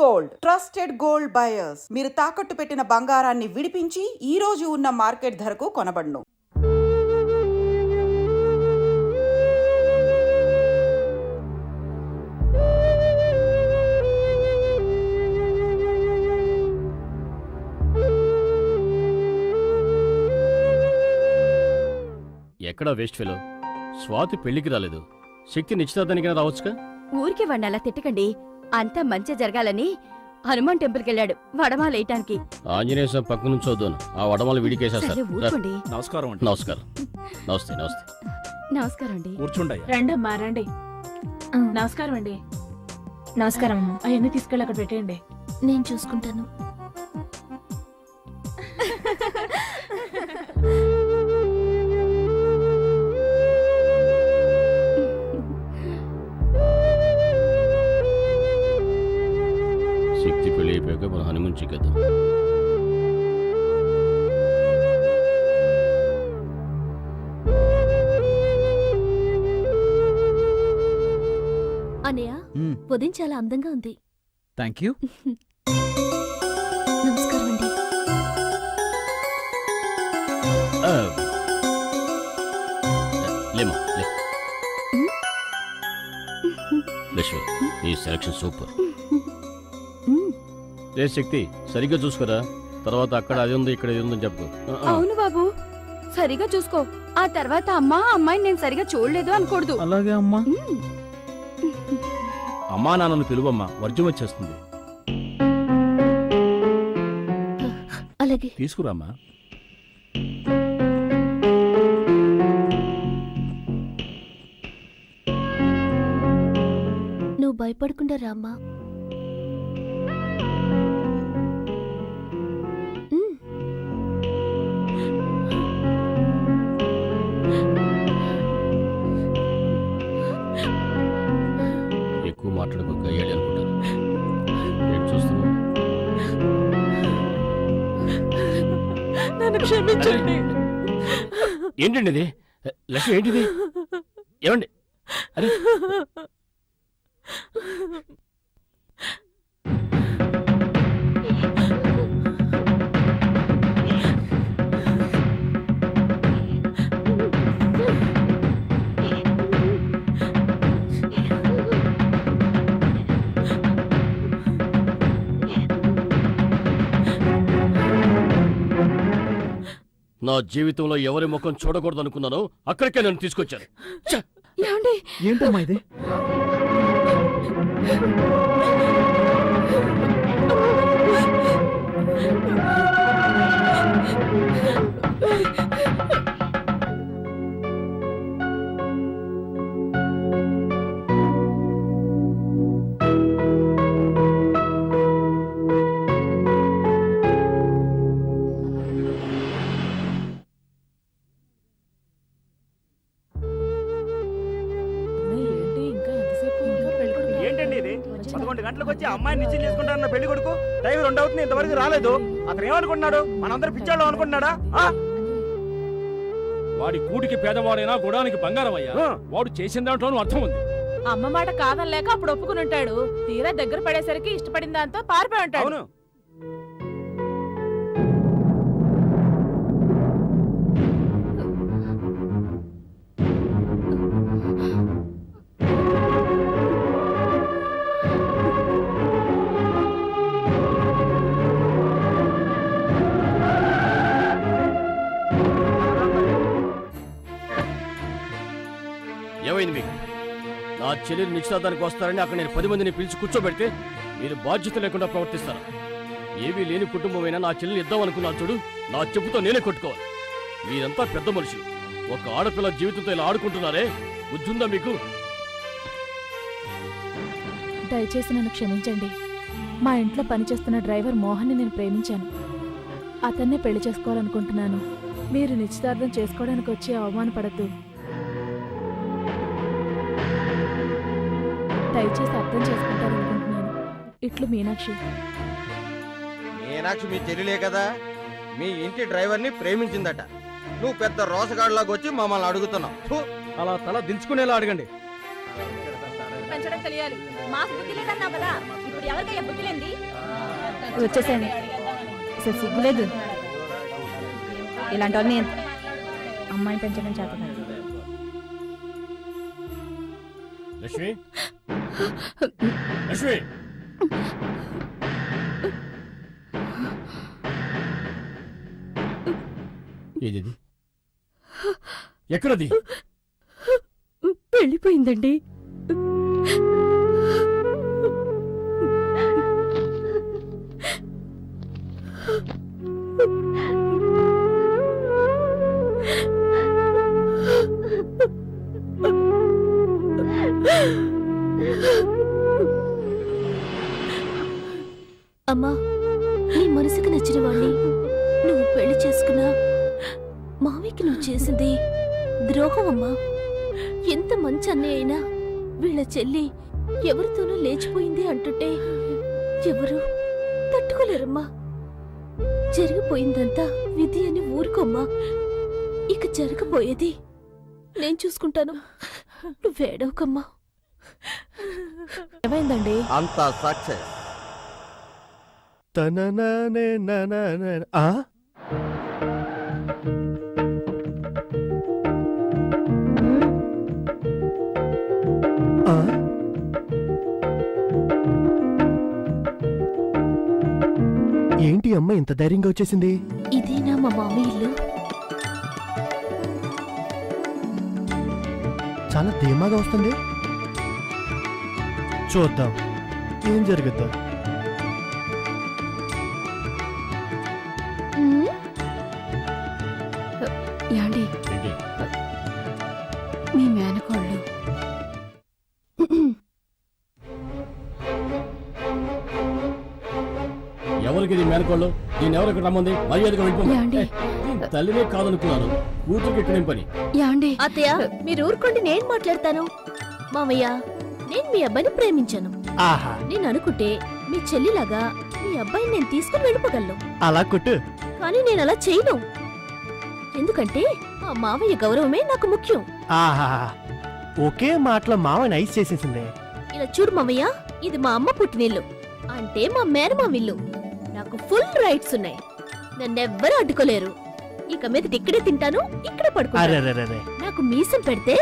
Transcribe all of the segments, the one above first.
Gold trusted gold buyers. మీరు తాకట్టు పెట్టిన బంగారాన్ని విడిపించి ఈ రోజు ఉన్న మార్కెట్ ధరకు కొనబడును. ఎక్కడా వేస్ట్ ఫెలో. స్వాతి పెళ్లికి రాలేదు, శక్తి నిశ్చితార్థానికైనా రావచ్చుగా. ఊరికి వాడిని అలా తిట్టకండి. అంతా మంచి జరగాలని హనుమాన్ టెంపుల్కి వెళ్ళాడు వడమాలేయటానికి. ఆంజనేయ స్వామి పక్క నుంచి వద్దాను, ఆ వడమాలు వీడికేసేస్తారు. ఊరుకోండి. నమస్కారం అండి. నమస్కారం. నమస్తే నమస్తే. నమస్కారం అండి. కూర్చోండి. రండమ్మా రండి. నమస్కారం అండి. నమస్కారం అమ్మా. అవన్నీ తీసుకెళ్ళి అక్కడ పెట్టేయండి. నేను చూసుకుంటాను. శక్తి పెళ్లి అయిపోయాక మన హనుమాన్ చిక్కేద్దాం. అనయ్య, ఉదయం చాలా అందంగా ఉంది. Thank you. నమస్కారం అండి. లేమా లే. లక్ష్మి, ఈ సెలక్షన్ సూపర్. లే శక్తి, సరిగ్గా చూసుకోరా. తర్వాత అక్కడ అది ఉంది ఇక్కడ ఇది ఉందని చెప్పు. అవును బాబు, సరిగా చూసుకో. ఆ తర్వాత అమ్మాయిని నేను సరిగా చూడలేదు అనకూడదు. అలాగే అమ్మా. అమ్మా నాన్నను పిలువమ్మా, వర్జం వచ్చేస్తుంది. అలాగే. తీసుకురామ్మా. నువ్వు భయపడకుండా రామ్మా. ఎక్కువ మాట్లాడుకోక అయ్యాలి అనుకుంటాను. ఏంటి చూస్తున్నావు? నన్ను క్షమించండి. ఏంటండి ఇది? లక్ష్మి ఏంటిది? ఏమండి? అరే నా జీవితంలో ఎవరి ముఖం చూడకూడదు అనుకున్నానో అక్కడికే నన్ను తీసుకొచ్చారు. ఏంటమ్మా ఇది? ఏంటండి ఇది? 11 గంటలకు వచ్చి అమ్మాయిని నిశ్చయం చేసుకుంటారన్న పెళ్లి కొడుకు టైం 2 అవుతుంది, ఇంతవరకు రాలేదు. అతను ఏమనుకుంటున్నాడు? మనందరం పిచ్చాడు అనుకుంటున్నాడా? వాడి కూటికి పేదవాడైనా గుడానికి బంగారం అయ్యా. వాడు చేసిన దాంట్లోనూ అర్థం ఉంది. అమ్మ మాట కాదనలేక అప్పుడు ఒప్పుకుని ఉంటాడు. తీరా దగ్గర పడేసరికి ఇష్టపడిన దాంతో పారిపోయి ఉంటాడు. అవును. ఏమైంది మీకు? నా చెల్లెలు నిశ్చితార్థానికి వస్తారని అక్కడ నేను 10 మందిని పిలిచి కూర్చోబెడితే మీరు బాధ్యత లేకుండా ప్రవర్తిస్తారు. ఏమీ లేని కుటుంబమైనా నా చెల్లెలు ఇద్దాం అనుకున్నాను చూడు, నా చెప్పుతో నేనే కొట్టుకోవాలి. మీరంతా పెద్ద మనుషులు, ఒక ఆడపిల్ల జీవితంతో ఇలా ఆడుకుంటున్నారే, బుద్ధుందా మీకు? దయచేసి నన్ను క్షమించండి. మా ఇంట్లో పనిచేస్తున్న డ్రైవర్ మోహన్ని నేను ప్రేమించాను. అతన్నే పెళ్లి చేసుకోవాలనుకుంటున్నాను. మీరు నిశ్చితార్థం చేసుకోవడానికి వచ్చి అవమానపడద్దు. దయచేసి అర్థం చేసుకుంటారనుకుంటున్నాను. ఇట్లు మీనాక్షి. మీనాక్షి మీ చెల్లెలే కదా? మీ ఇంటి డ్రైవర్ని ప్రేమించిందట. నువ్వు పెద్ద రోసగాడిలాగా వచ్చి మమ్మల్ని అడుగుతున్నావు. అలా తల దించుకునేలా అడగండి. పెంచడం తెలియాలి. మాకు బుద్ధి లేదన్నావు కదా, ఇప్పుడు వచ్చేసాను. అసలు సిగ్గులేదు. ఇలాంటి వాళ్ళని అమ్మాయిని పెంచడం చేతకాదు. లక్ష్మి లక్ష్మి ఏది ఎక్కడది? వెళ్ళిపోయిందండి. అమ్మా, నీ మనసుకు నచ్చిన వాణ్ణి నువ్వు పెళ్లి చేసుకున్నా మావికి నువ్వు చేసింది ద్రోహం అమ్మా. ఎంత మంచి అన్నయ్య అయినా వీళ్ళ చెల్లి ఎవరితోనూ లేచిపోయింది అంటుంటే ఎవరు తట్టుకోలేరమ్మా. జరిగిపోయిందంతా విధి అని ఊరుకోమ్మా. ఇక జరగబోయేది నేను చూసుకుంటాను. నువ్వేడవకమ్మా. ఏమైందండి? అంత సక్సెస్. ఏంటి అమ్మ ఇంత ధైర్యంగా వచ్చేసింది? ఇదేనా మా మామి ఇల్లు? చాలా ధీమాగా వస్తుంది. చూద్దాం ఏం జరుగుద్దో. యాండి, ఏంటి? మీ మేనకోళ్ళు ఎవరికి ఇది మేనకోళ్ళు? దీన్ని ఎవరికి రమ్మంది? మర్యాదగా వెళ్ళిపో. యాండి, తల్లినే కాదనుకున్నాను, కూతురికి ఎక్కడేం పని? యాండి. అత్తయ్య, మీరు ఊరుకోండి, నేను మాట్లాడతాను. మామయ్య, నేను మీ అబ్బాయిని ప్రేమించాను. ఆహా, నేను అనుకుంటే మీ చెల్లిలాగా మీ అబ్బాయిని నేను తీసుకుని వెళ్ళిపోగలను. అలా కొట్టు. కానీ నేను అలా చేయను. ఎందుకంటే మా మావయ్య గౌరవమే నాకు ముఖ్యం. ఆహా, ఒకే మాటలో మావని ఐస్ చేసేసింది. ఇలా చూడు మామయ్య, ఇది మా అమ్మ పుట్టినిల్లు, అంటే మా మేనమామిల్లు. నాకు ఫుల్ రైట్స్ ఉన్నాయి. నన్నెవ్వరూ అడ్డుకోలేరు. ఇక మీద ఇక్కడే తింటాను, ఇక్కడే పడుకుంటాను. అరెరెరెరె. నాకు మీసం పెడితే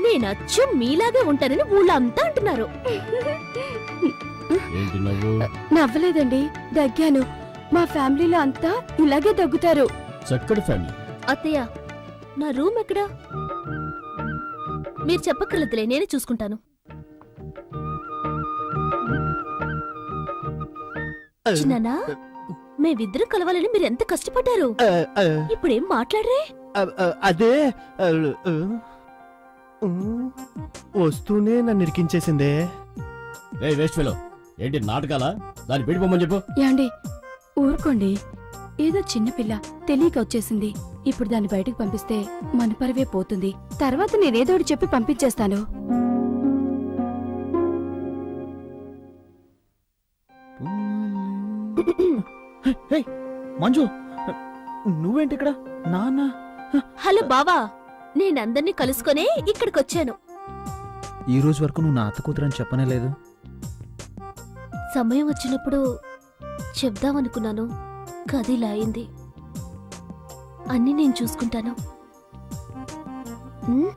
నేను అచ్చం మీలాగే ఉంటానని ఊళ్ళో అంతా అంటున్నారు. ఏంటి నవ్వు? నవ్వలేదండి, దగ్గాను. మా ఫ్యామిలీలో అంతా ఇలాగే దగ్గుతారు. చక్కటి ఫ్యామిలీ. అత్తయ్య, నా రూమ్ ఎక్కడా? మీరు చెప్పక్కర్లేదులే, నేనే చూసుకుంటాను. చిన్నానా, మేమిద్దరం కలవాలని మీరు ఎంత కష్టపడ్డారు. ఇప్పుడేం మాట్లాడరే? అదే వస్తూనే నన్ను ఇరికించేసిందే. ఏ వేస్ట్ ఫెలో, ఏంటి నాటకాలా? దాన్ని పెడిపోమని చెప్పు. యాండి, ఊరుకోండి. ఏదో చిన్నపిల్ల తెలియక వచ్చేసింది. ఇప్పుడు దాన్ని బయటకు పంపిస్తే మన పరువే పోతుంది. తర్వాత నేనేదో ఒకటి చెప్పి పంపించేస్తాను. మంజు, నువ్వేంటి ఇక్కడ? నాన్న. హలో బావా, నేనందర్నీ కలుసుకొనే ఇక్కడికొచ్చాను. ఈ రోజు వరకు నువ్వు నా అత్త కూతురని చెప్పనే లేదు. సమయం వచ్చినప్పుడు చెప్దామనుకున్నాను, కదిలా అయింది. అన్నీ నేను చూసుకుంటాను. ఉమ్,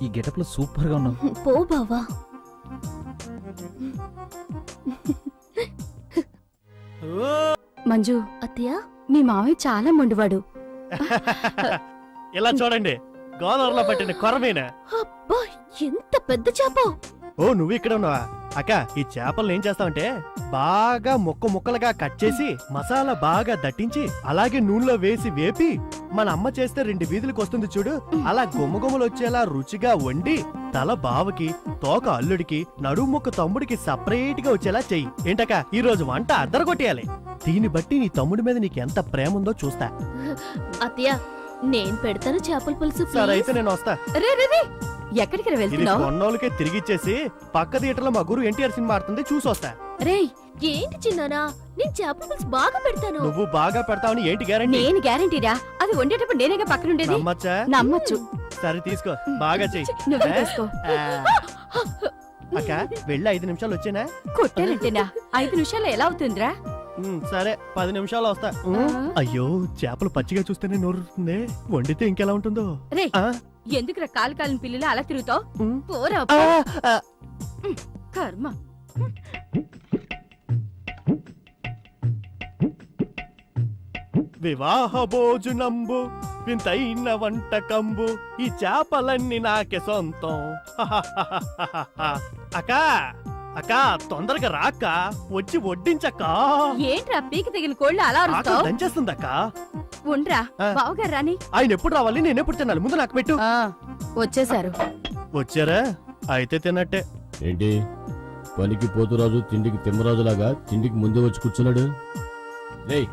ఈ గెటప్ లో సూపర్ గా ఉన్నావు. పో బావా. మంజు, అత్తయ్య, మీ మావయ్య చాలా మొండివాడు. ఇలా చూడండి, గోదావరిలో పట్టిన కొరమీన. అబ్బా, ఎంత పెద్ద చేప! ఓ, నువ్వు ఇక్కడ ఉన్నావా? అక్క, ఈ చేపలను ఏం చేస్తావంటే బాగా ముక్కలుగా కట్ చేసి మసాలా బాగా దట్టించి అలాగే నూనెలో వేసి వేపి మన అమ్మ చేస్తే 2 వీధులకు వస్తుంది చూడు, అలా గుమ్మగుమ్మలు వచ్చేలా రుచిగా వండి తల బావకి, తోక అల్లుడికి, నడుము ముక్క తమ్ముడికి సపరేట్ గా వచ్చేలా చెయ్యి. ఏంటక్క, ఈ రోజు వంట అద్దరగొట్టేయాలి. దీన్ని బట్టి నీ తమ్ముడి మీద నీకెంత ప్రేమ ఉందో చూస్తా. అత్తయ్య, నేను పెడతాను చేపల పులుసు. సరే అయితే నేను వస్తా. రే రే రే, ఎక్కడికి ఇది వెళ్తున్నావు? కొన్నోళ్ళకే తిరిగిచ్చేసి పక్క థియేటర్లో మా గురు ఎన్టీఆర్ సినిమా ఆడుతుంది, చూసొస్తా. రేయ్, ఏంటి చిన్నానా, నేను చేపల పులుసు బాగా పెడతాను. నువ్వు బాగా పెడతావని ఏంటి గ్యారంటీ? నేను గ్యారంటీరా. అది వండేటప్పుడు నేనేగా పక్కనుండేది. నమ్మచ్చా? నమ్మొచ్చు. సరే తీసుకో, బాగా చెయ్యి. నువ్వే తీసుకో. అక్క వెళ్ళి 5 నిమిషాలు వచ్చేనా కొట్టానంటేనా 5 నిమిషాలు ఎలా అవుతుందిరా? సరే 10 నిమిషాలు వస్తా అయ్యో చేపలు పచ్చిగా చూస్తేనే నోరుతుంది, వండితే ఇంకెలా ఉంటుందో. రే ఆ, ఎందుకురా కాలు కాలిన పిల్లలు అలా తిరుగుతావు? ఉమ్. పోరా ఆ, ఆ, కర్మ. వివాహ భోజనంబు వింతైన వంటకంబు ఈ చేపలన్నీ నాకే సొంతం. అక్కా అక్కా తొందరగా రాక్క, వచ్చి వడ్డించక్క. ఏంట్రా పీకి తెగిన కోళ్ళు అలా ఆకలి అరుస్తావు? దంచేస్తుందక్క. ఉండ్రా ఆ. బావగారు రాని. ఆయన ఎప్పుడు రావాలి, నేను ఎప్పుడు తినాలి? ముందు నాకు పెట్టు. వచ్చేసారు. వచ్చారా? అయితే తిన్నట్టే. ఏంటి పనికి పోతురాజు తిండికి తిమ్మరాజులాగా తిండికి ముందే వచ్చి కూర్చున్నాడు? రేయ్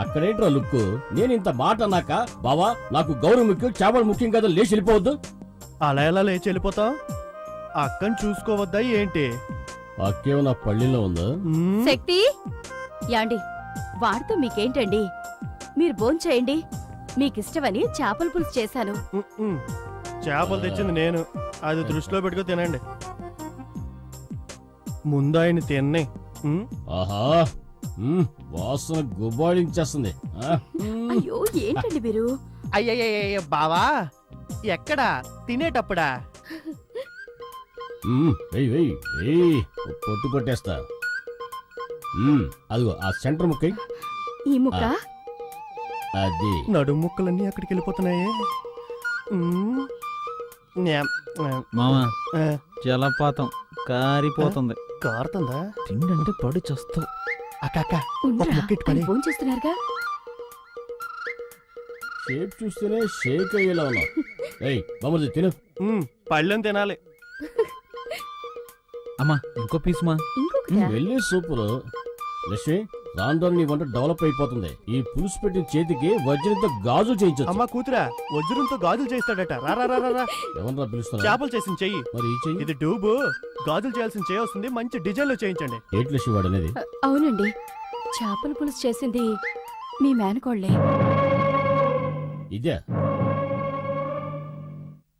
అక్కడేంట్రా లుక్కు? నేను ఇంత మాట అన్నాక బావా నాకు గౌరవం ముఖ్యం, చేపలు ముఖ్యం కదా, లేచి వెళ్ళిపోవద్దు. అలా ఎలా లేచి వెళ్ళిపోతాం? అక్కని చూసుకోవద్దా ఏంటి? అక్కేమో నా పళ్ళిలో ఉందా? ఉమ్, శక్తి యాండి వాడితో మీకేంటండి? మీరు భోంచేయండి. మీకిష్టమని చేపల పులుసు చేశాను. ఉమ్, ఉమ్. చేపలు తెచ్చింది నేను, అది దృష్టిలో పెట్టుకో తినండి. ముందు ఆయన తిన్నే. ఆహా వాసన గుబాళించేస్తుంది. అయ్యో ఏంటండి మీరు? అయ్యయ్య బావా, ఎక్కడా? తినేటప్పుడా? వెయ్యి వెయ్యి వెయ్యి పొట్టు కొట్టేస్తా. అదిగో ఆ సెంటర్ ముక్క ఈ ముక్క అది. నడు ముక్కలన్నీ అక్కడికి వెళ్ళిపోతున్నాయి. మామా జలపాతం కారిపోతుంది. కారుతుందా? తిండంటే పడి చస్తావు. అక్క అక్క ఒక ఉండ్రా, ముక్క ఇటు పడే. ఆయన భోంచేస్తున్నారుగా. షేప్ చూస్తేనే షేక్ అయ్యేలా ఉన్నావు. ఏయ్ బామ్మది తిను. పళ్ళెం తినాలి. అమ్మా ఇంకో పీస్ మా. ఇంకొకటా? వెళ్ళి సూపర్. లక్ష్మి రాను నీ వంట డెవలప్ అయిపోతుంది. ఈ పులుసు పెట్టిన చేతికి వజ్రంతో గాజు చేయించచ్చు. అమ్మా కూతురా వజ్రంతో గాజులు చేస్తాడట. రా రా రా రా, రా. ఎవరన్నా పిలుస్తున్నా? చేపలు చేసిన చెయ్యి. మరి ఈ చెయ్యి ఇది డూబు, గాజులు చేయాల్సిన చెయ్యి వస్తుంది. మంచి డిజైన్ లో చేయించండి. ఏంటి లక్ష్మి వాడు అనేది? అవునండి, చేపల పులుసు చేసింది మీ మేనకోళ్లే. ఇదే